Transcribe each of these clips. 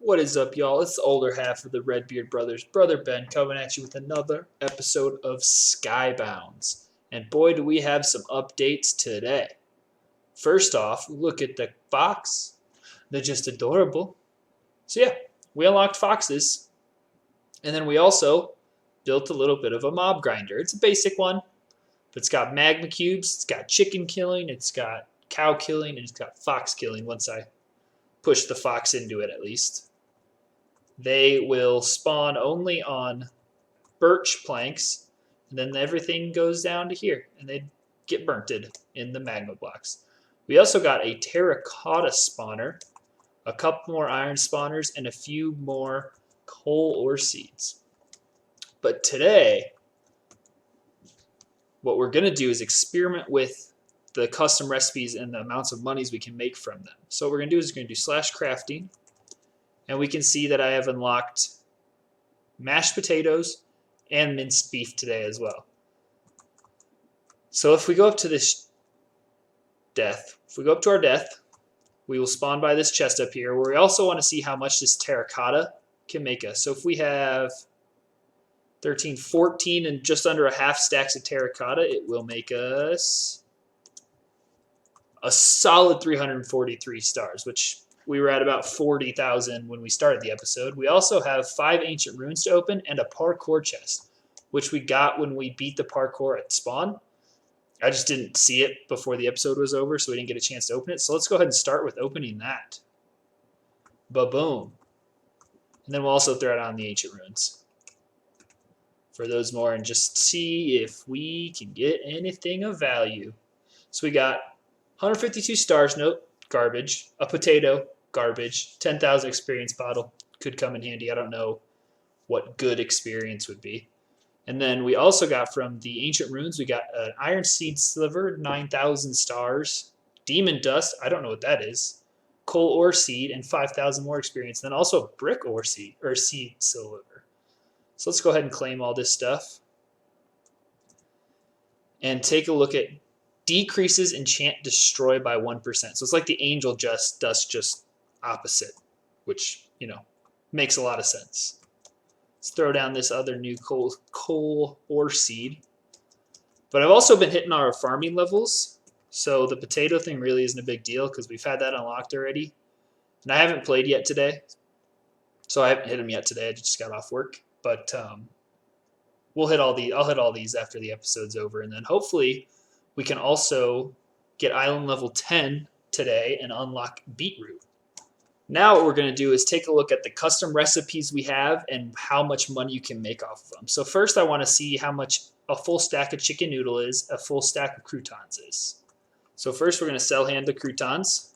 What is up, y'all? It's the older half of the Redbeard Brothers, Brother Ben, coming at you with another episode of Skybounds. And boy, do we have some updates today. First off, look at the fox. They're just adorable. So yeah, we unlocked foxes. And then we also built a little bit of a mob grinder. It's a basic one, but it's got magma cubes, it's got chicken killing, it's got cow killing, and it's got fox killing once I push the fox into it at least. They will spawn only on birch planks, and then everything goes down to here, and they get burnted in the magma blocks. We also got a terracotta spawner, a couple more iron spawners, and a few more coal ore seeds. But today, what we're going to do is experiment with the custom recipes and the amounts of monies we can make from them. So what we're going to do is we're going to do /crafting, and we can see that I have unlocked mashed potatoes and minced beef today as well. So if we go up to this death, our death, we will spawn by this chest up here, where we also want to see how much this terracotta can make us. So if we have 13, 14, and just under a half stacks of terracotta, it will make us a solid 343 stars, which we were at about 40,000 when we started the episode. We also have 5 ancient runes to open and a parkour chest, which we got when we beat the parkour at spawn. I just didn't see it before the episode was over, so we didn't get a chance to open it. So let's go ahead and start with opening that. Ba-boom. And then we'll also throw it on the ancient runes for those more and just see if we can get anything of value. So we got 152 stars, nope, garbage. A potato, garbage. 10,000 experience bottle, could come in handy. I don't know what good experience would be. And then we also got from the ancient runes, we got an iron seed sliver, 9,000 stars. Demon dust, I don't know what that is. Coal ore seed, and 5,000 more experience. And then also a brick ore seed, or seed sliver. So let's go ahead and claim all this stuff. And take a look at decreases enchant destroy by 1%. So it's like the angel dust just opposite, which, you know, makes a lot of sense. Let's throw down this other new coal ore seed. But I've also been hitting our farming levels, so the potato thing really isn't a big deal because we've had that unlocked already. And I haven't played yet today, so I haven't hit them yet today. I just got off work. But we'll hit all these. I'll hit all these after the episode's over, and then hopefully we can also get island level 10 today and unlock beetroot. Now what we're going to do is take a look at the custom recipes we have and how much money you can make off of them. So first I want to see how much a full stack of chicken noodle is, a full stack of croutons is. So first we're going to sell hand the croutons,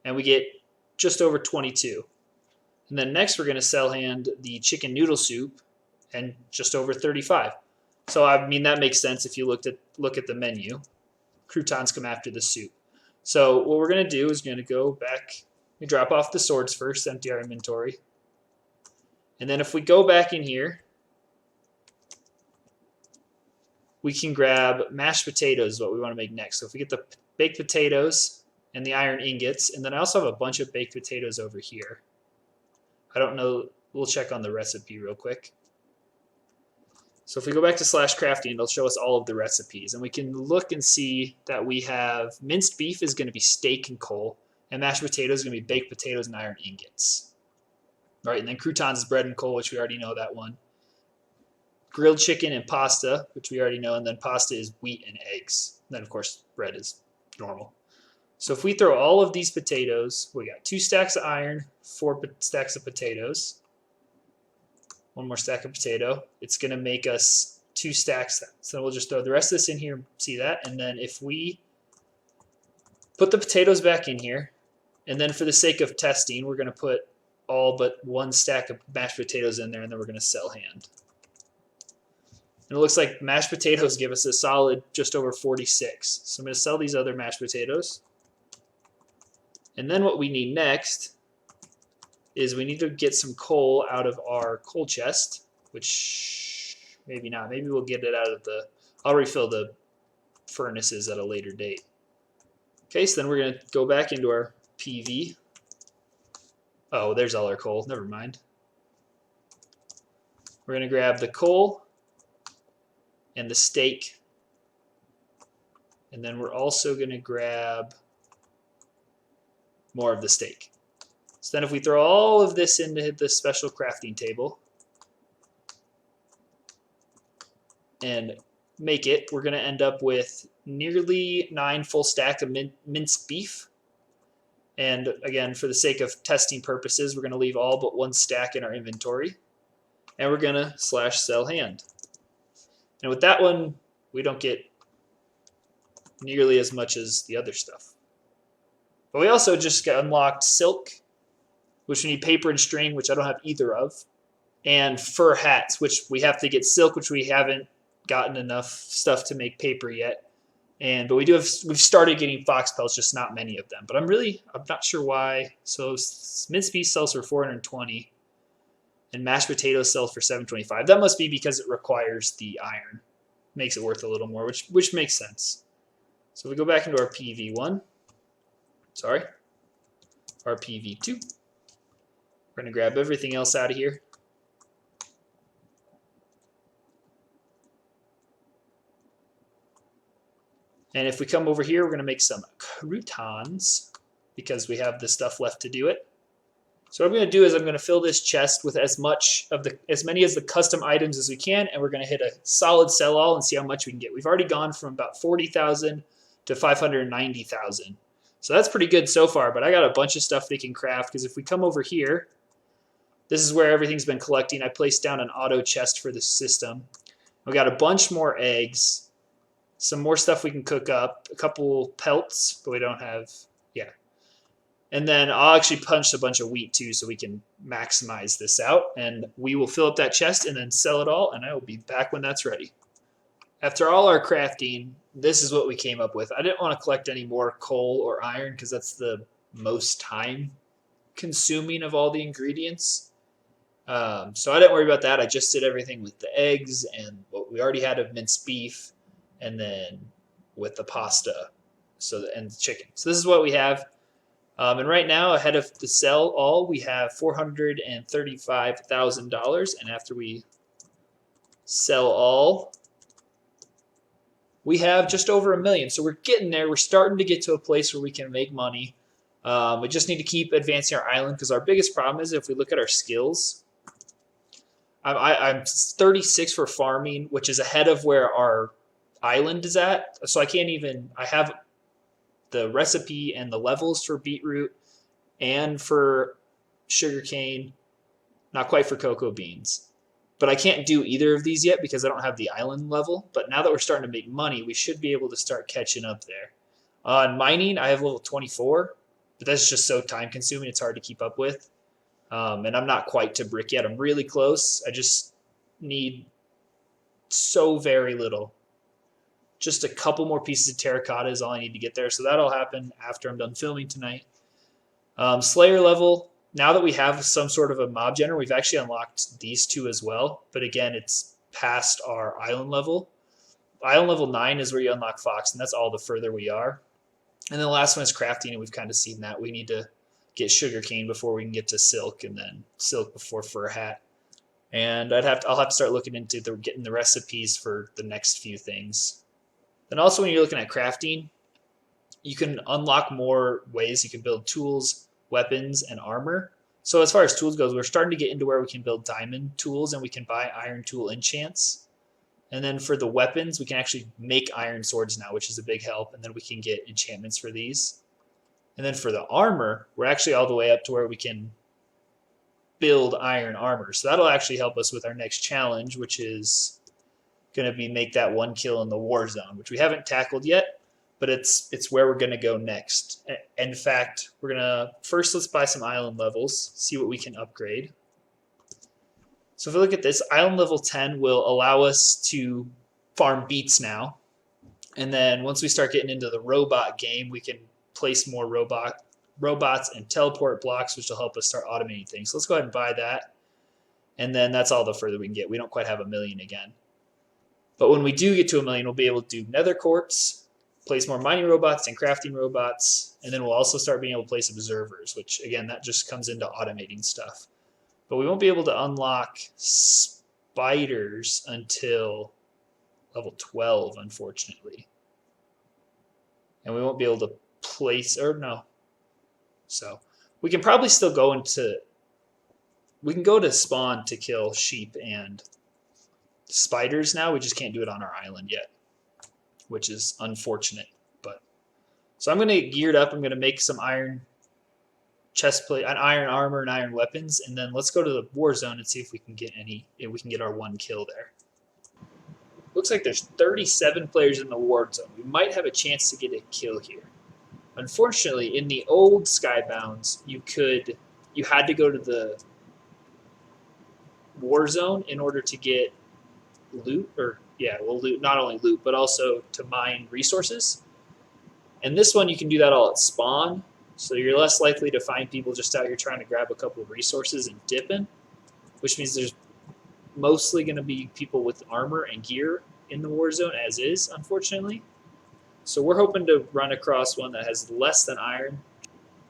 and we get just over 22. And then next we're going to sell hand the chicken noodle soup, and just over 35. So I mean that makes sense if you look at the menu. Croutons come after the soup. So what we're going to do is going to go back. We drop off the swords first, empty our inventory. And then if we go back in here, we can grab mashed potatoes is what we want to make next. So if we get the baked potatoes and the iron ingots, and then I also have a bunch of baked potatoes over here. I don't know, we'll check on the recipe real quick. So if we go back to /crafting, it'll show us all of the recipes. And we can look and see that we have minced beef is going to be steak and coal. And mashed potatoes is going to be baked potatoes and iron ingots. All right, and then croutons is bread and coal, which we already know that one. Grilled chicken and pasta, which we already know. And then pasta is wheat and eggs. And then, of course, bread is normal. So if we throw all of these potatoes, we got 2 stacks of iron, 4 stacks of potatoes. 1 more stack of potato. It's going to make us 2 stacks. So we'll just throw the rest of this in here, see that. And then if we put the potatoes back in here, and then for the sake of testing, we're going to put all but 1 stack of mashed potatoes in there, and then we're going to sell hand. And it looks like mashed potatoes give us a solid just over 46. So I'm going to sell these other mashed potatoes. And then what we need next is we need to get some coal out of our coal chest, which maybe not. Maybe we'll get it out of the... I'll refill the furnaces at a later date. Okay, so then we're going to go back into our PV. Oh, there's all our coal. Never mind. We're going to grab the coal and the steak. And then we're also going to grab more of the steak. So then if we throw all of this into this special crafting table and make it, we're going to end up with nearly 9 full stacks of minced beef. And again, for the sake of testing purposes, we're going to leave all but 1 stack in our inventory. And we're going to /sell hand. And with that one, we don't get nearly as much as the other stuff. But we also just got unlocked silk, which we need paper and string, which I don't have either of, and fur hats, which we have to get silk, which we haven't gotten enough stuff to make paper yet. But we've started getting fox pelts, just not many of them. But I'm not sure why. So minced beef sells for 420, and mashed potatoes sells for 725. That must be because it requires the iron, makes it worth a little more, which makes sense. So we go back into our PV1. Sorry, our PV2. We're going to grab everything else out of here. And if we come over here, we're going to make some croutons because we have the stuff left to do it. So what I'm going to do is I'm going to fill this chest with as many of the custom items as we can, and we're going to hit a solid sell all and see how much we can get. We've already gone from about 40,000 to 590,000. So that's pretty good so far, but I got a bunch of stuff they can craft because if we come over here, this is where everything's been collecting. I placed down an auto chest for the system. We got a bunch more eggs, some more stuff we can cook up, a couple pelts, but we don't have, yeah. And then I'll actually punch a bunch of wheat too so we can maximize this out. And we will fill up that chest and then sell it all, and I will be back when that's ready. After all our crafting, this is what we came up with. I didn't want to collect any more coal or iron because that's the most time consuming of all the ingredients. So I didn't worry about that. I just did everything with the eggs and what we already had of minced beef, and then with the pasta and the chicken. So this is what we have. And right now, ahead of the sell all, we have $435,000. And after we sell all, we have just over $1 million. So we're getting there. We're starting to get to a place where we can make money. We just need to keep advancing our island because our biggest problem is if we look at our skills, I'm 36 for farming, which is ahead of where our island is at. So I have the recipe and the levels for beetroot and for sugarcane, not quite for cocoa beans. But I can't do either of these yet because I don't have the island level. But now that we're starting to make money, we should be able to start catching up there. On mining, I have level 24, but that's just so time consuming, it's hard to keep up with. And I'm not quite to brick yet. I'm really close. I just need so very little. Just a couple more pieces of terracotta is all I need to get there. So that'll happen after I'm done filming tonight. Slayer level, now that we have some sort of a mob generator, we've actually unlocked these two as well. But again, it's past our island level. Island level 9 is where you unlock Fox, and that's all the further we are. And then the last one is crafting, and we've kind of seen that. We need to get sugarcane before we can get to silk, and then silk before fur hat. And I'll have to start looking into getting the recipes for the next few things. Then also when you're looking at crafting, you can unlock more ways you can build tools, weapons, and armor. So as far as tools goes, we're starting to get into where we can build diamond tools and we can buy iron tool enchants. And then for the weapons, we can actually make iron swords now, which is a big help. And then we can get enchantments for these. And then for the armor, we're actually all the way up to where we can build iron armor. So that'll actually help us with our next challenge, which is going to be make that 1 kill in the war zone, which we haven't tackled yet, but it's where we're going to go next. In fact, we're going to first let's buy some island levels, see what we can upgrade. So if we look at this, island level 10 will allow us to farm beets now. And then once we start getting into the robot game, we can place more robots and teleport blocks, which will help us start automating things. So let's go ahead and buy that. And then that's all the further we can get. We don't quite have $1 million again. But when we do get to $1 million, we'll be able to do nether quartz, place more mining robots and crafting robots, and then we'll also start being able to place observers, which again, that just comes into automating stuff. But we won't be able to unlock spiders until level 12, unfortunately. And we won't be able to place, or no. So we can probably still go into, we can go to spawn to kill sheep and spiders now. We just can't do it on our island yet, which is unfortunate. But so I'm going to get geared up. I'm going to make some iron chest plate, an iron armor and iron weapons, and then let's go to the war zone and see if we can get if we can get our one kill there. Looks like there's 37 players in the war zone. We might have a chance to get a kill here. Unfortunately, in the old Skybounds, you had to go to the war zone in order to get loot, or loot, not only loot, but also to mine resources. And this one, you can do that all at spawn, so you're less likely to find people just out here trying to grab a couple of resources and dipping, which means there's mostly going to be people with armor and gear in the war zone as is, unfortunately. So we're hoping to run across one that has less than iron,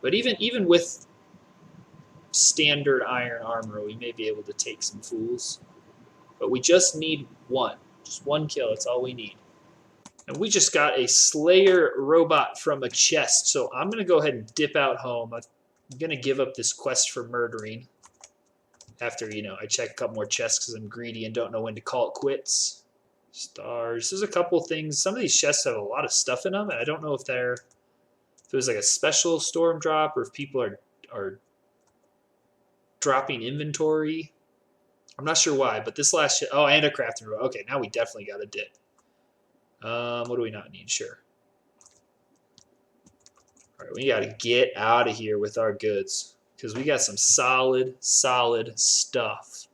but even with standard iron armor, we may be able to take some fools. But we just need just one kill. That's all we need. And we just got a Slayer robot from a chest. So I'm going to go ahead and dip out home. I'm going to give up this quest for murdering after, I check a couple more chests because I'm greedy and don't know when to call it quits. Stars. There's a couple things. Some of these chests have a lot of stuff in them, and I don't know if it was like a special storm drop or if people are dropping inventory. I'm not sure why, but this last shit. Oh, and a crafting robot. Okay, now we definitely got a dip. What do we not need? Sure. All right, we got to get out of here with our goods because we got some solid stuff.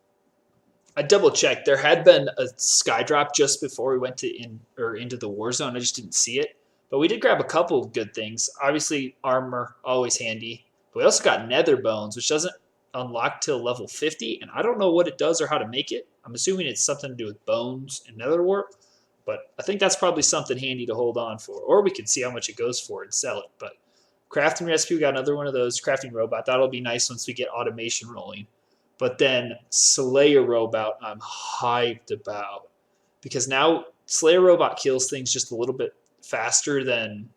I double checked. There had been a sky drop just before we went into the war zone. I just didn't see it, but we did grab a couple of good things. Obviously, armor always handy. But we also got nether bones, which doesn't unlock till level 50, and I don't know what it does or how to make it. I'm assuming it's something to do with bones and nether wart. But I think that's probably something handy to hold on for. Or we could see how much it goes for and sell it. But crafting recipe, we got another one of those. Crafting robot, that'll be nice once we get automation rolling. But then Slayer robot, I'm hyped about. Because now Slayer robot kills things just a little bit faster than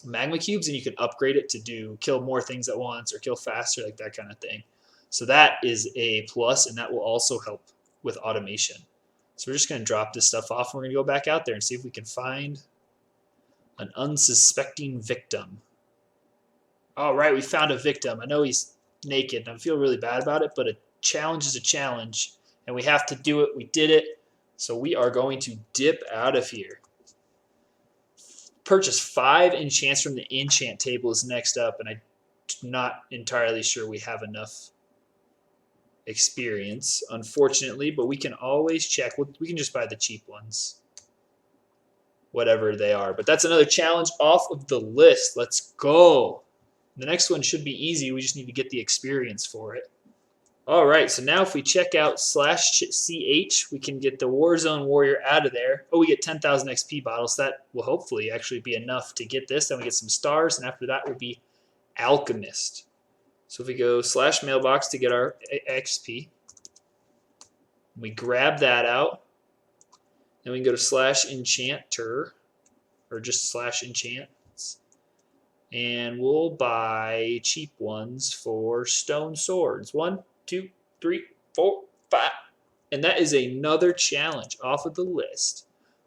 magma cubes. And you can upgrade it to kill more things at once or kill faster, like that kind of thing. So that is a plus, and that will also help with automation. So we're just going to drop this stuff off, and we're going to go back out there and see if we can find an unsuspecting victim. All right, we found a victim. I know he's naked, and I feel really bad about it, but a challenge is a challenge, and we have to do it. We did it, so we are going to dip out of here. Purchase 5 enchants from the enchant table is next up, and I'm not entirely sure we have enough experience, unfortunately, but we can always check. We can just buy the cheap ones, whatever they are. But that's another challenge off of the list. Let's go. The next one should be easy. We just need to get the experience for it. All right, so now if we check out /CH, we can get the Warzone Warrior out of there. Oh, we get 10,000 XP bottles. That will hopefully actually be enough to get this. Then we get some stars, and after that will be Alchemist. So if we go /mailbox to get our XP, we grab that out, then we can go to /enchanter, or just /enchants, and we'll buy cheap ones for stone swords. 1, 2, 3, 4, 5. And that is another challenge off of the list.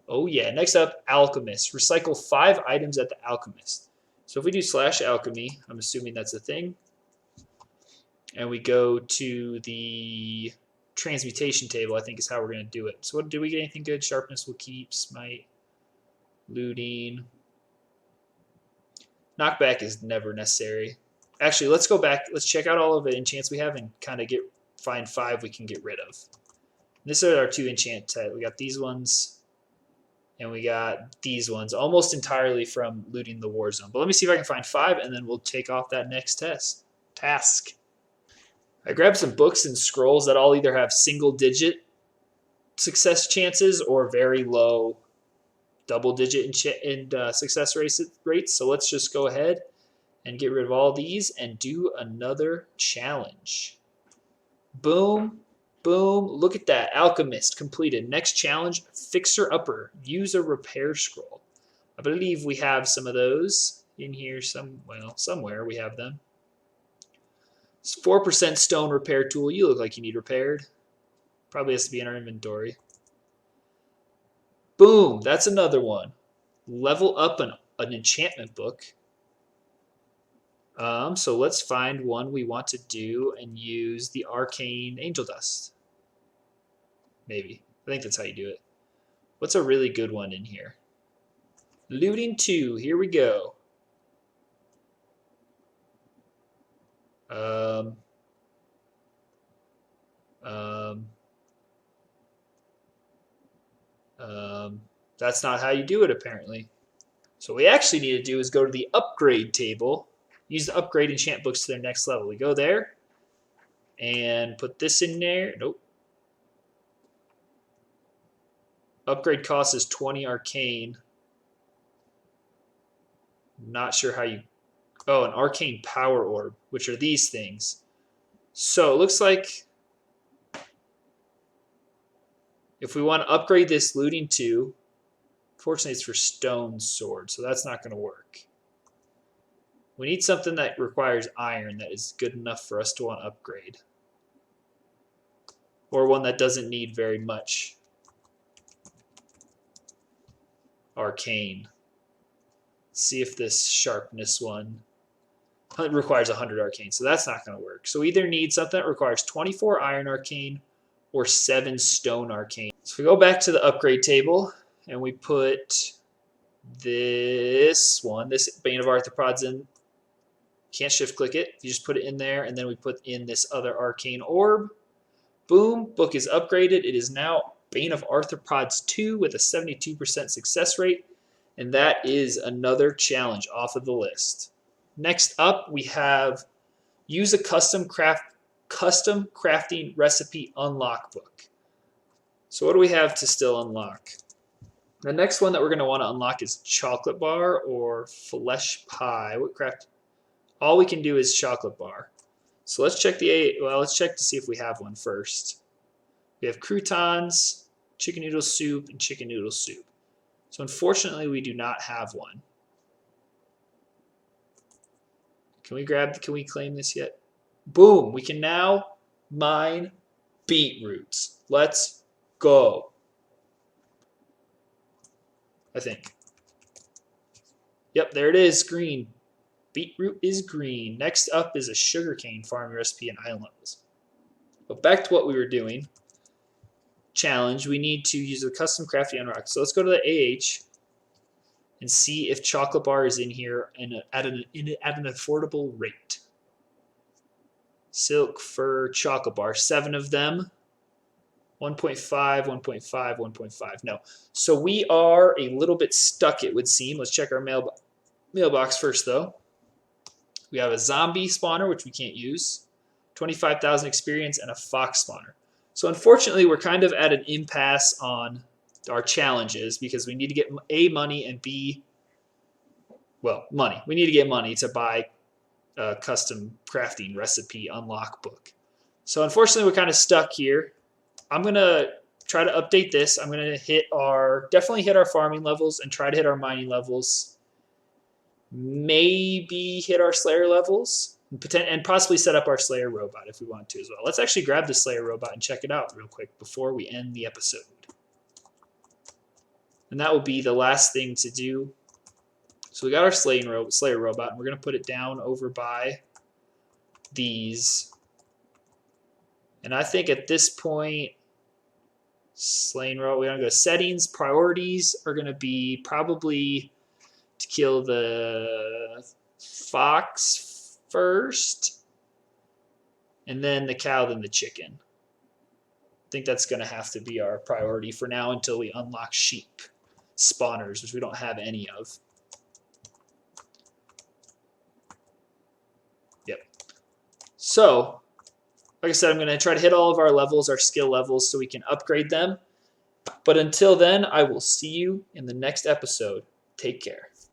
Oh yeah, next up, Alchemist. Recycle 5 items at the Alchemist. So if we do /alchemy, I'm assuming that's a thing. And we go to the transmutation table, I think is how we're going to do it. So what, do we get anything good? Sharpness will keep, smite, looting. Knockback is never necessary. Actually, let's go back. Let's check out all of the enchants we have and kind of find 5 we can get rid of. These are our 2 enchant types. We got these ones, and we got these ones, almost entirely from looting the war zone. But let me see if I can find 5, and then we'll take off that next task. I grabbed some books and scrolls that all either have single-digit success chances or very low double-digit in success rates. So let's just go ahead and get rid of all these and do another challenge. Boom, boom. Look at that. Alchemist completed. Next challenge, Fixer Upper. Use a repair scroll. I believe we have some of those in here. Somewhere we have them. It's 4% stone repair tool. You look like you need repaired. Probably has to be in our inventory. Boom. That's another one. Level up an enchantment book. So let's find one we want to do and use the arcane angel dust. Maybe. I think that's how you do it. What's a really good one in here? Looting 2. Here we go. That's not how you do it, apparently. So what we actually need to do is go to the upgrade table. Use the upgrade enchant books to their next level. We go there and put this in there. Nope. Upgrade cost is 20 arcane. Not sure how you... Oh, an arcane power orb, which are these things. So it looks like if we want to upgrade this looting 2, fortunately it's for stone sword, so that's not going to work. We need something that requires iron that is good enough for us to want to upgrade. Or one that doesn't need very much arcane. Let's see if this sharpness one requires 100 arcane, so that's not going to work. So we either need something that requires 24 iron arcane or 7 stone arcane. So we go back to the upgrade table and we put this one, this Bane of Arthropods in. Can't shift click it. You just put it in there, and then we put in this other arcane orb. Boom, book is upgraded. It is now Bane of Arthropods 2 with a 72% success rate, and that is another challenge off of the list. Next up, we have use a custom crafting recipe unlock book. So what do we have to still unlock? The next one that we're going to want to unlock is chocolate bar or flesh pie. What craft? All we can do is chocolate bar. So let's check let's check to see if we have one first. We have croutons, chicken noodle soup, and chicken noodle soup. So unfortunately, we do not have one. Can we claim this yet? Boom, we can now mine beetroots. Let's go. I think. Yep, there it is, green. Beetroot is green. Next up is a sugarcane farming recipe and island levels. But back to what we were doing. Challenge, we need to use a custom crafty unlock. So let's go to the AH and see if chocolate bar is in here and at an affordable rate. Silk, fur, chocolate bar, 7 of them. 1.5, 1.5, 1.5. No. So we are a little bit stuck, it would seem. Let's check our mailbox first, though. We have a zombie spawner, which we can't use, 25,000 experience, and a fox spawner. So unfortunately, we're kind of at an impasse on our challenges because we need to get A, money, and B, well, money. We need to get money to buy a custom crafting recipe unlock book. So unfortunately, we're kind of stuck here. I'm going to try to update this. I'm going to definitely hit our farming levels and try to hit our mining levels. Maybe hit our Slayer levels and possibly set up our Slayer robot if we want to as well. Let's actually grab the Slayer robot and check it out real quick before we end the episode. And that will be the last thing to do. So we got our Slayer robot, and we're going to put it down over by these. And I think at this point, Slain robot, we're going to go settings. Priorities are going to be probably to kill the fox first, and then the cow, then the chicken. I think that's going to have to be our priority for now until we unlock sheep spawners, which we don't have any of. Yep. So, like I said, I'm going to try to hit all of our levels, our skill levels, so we can upgrade them. But until then, I will see you in the next episode. Take care.